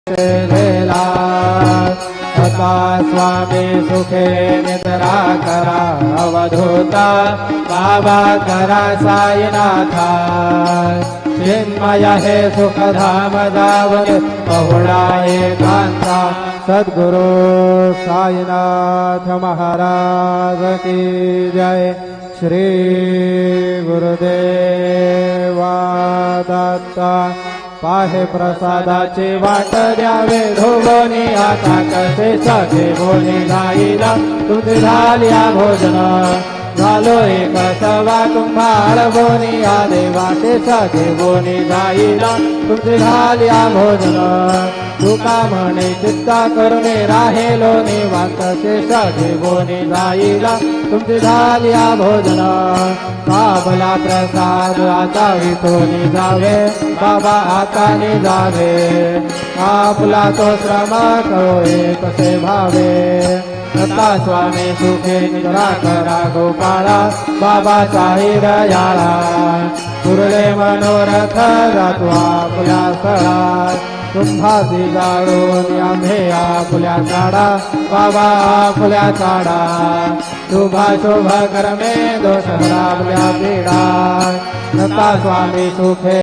केलेला आता स्वामी सुखे निद्रा करा अवधूता बाबा करा साईनाथा चिन्मय हे सुखधाम जावन बहुळा एकांता सद्गुरु साईनाथ महाराज की जय। श्री गुरुदेवा दत्ता पाहे प्रसादाची वाट द्यावे धोबनी आता कसे सखे बोनी जाईला तुमची झाल्या भोजन झालो एक सवा कुंभार बोनी या देवाचे सखे बोनी जाईला तुमची झाल्या भोजन तुका म्हणे चित्ता करुणे राहेलो निवांत से सखे बोनी जाईला तुमची झाल्या भोजन काबला प्रसाद आता वितोनी जावे बाबा आता जावे आपला तो श्रम करो कसे भावे आता स्वामी सुखे निद्रा करा गोपाळा बाबा साई दयाळा पुरले मनोरथ जातो आपल्या स्थळा कुंभासी जाळून आम्ही आपल्या चाडा बाबा आपल्या चाडा शुभा शुभ कर्मे दोष आपल्या पीडा आता स्वामी सुखे